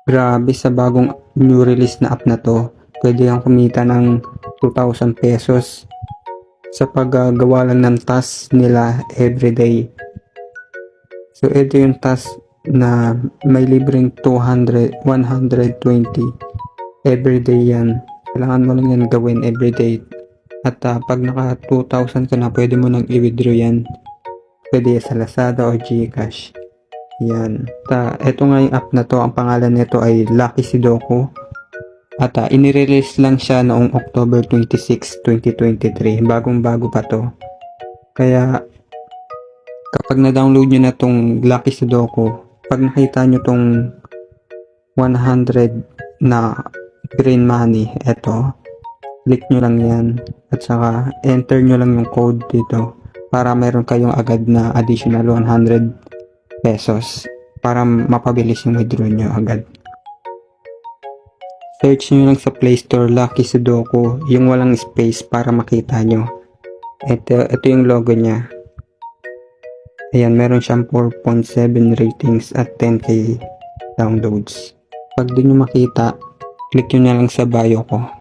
Grabe sa bagong new release na app na to, pwede kang kumita ng 2,000 pesos sa paggagawa lang ng task nila everyday. So ito yung task na may libreng 200, 120 everyday yan. Kailangan mo lang yan gawin everyday. At pag naka 2,000 ka na, pwede mo nang i-withdraw yan. Pwede sa Lazada o GCash. Yan. Ito nga yung app na to, ang pangalan nito ay Lucky Sudoku. At inirelease lang siya noong October 26, 2023. Bagong-bago pa to. Kaya kapag na-download nyo na tong Lucky Sudoku, pag nakita nyo tong 100 na green money, eto, click nyo lang yan. At saka enter nyo lang yung code dito para meron kayong agad na additional 100 pesos para mapabilis yung withdraw nyo agad. Search nyo lang sa Play Store Lucky Sudoku, yung walang space para makita nyo. Ito yung logo nya. Ayan, meron siyang 4.7 ratings at 10k downloads. Pag di nyo makita, click nyo na lang sa bio ko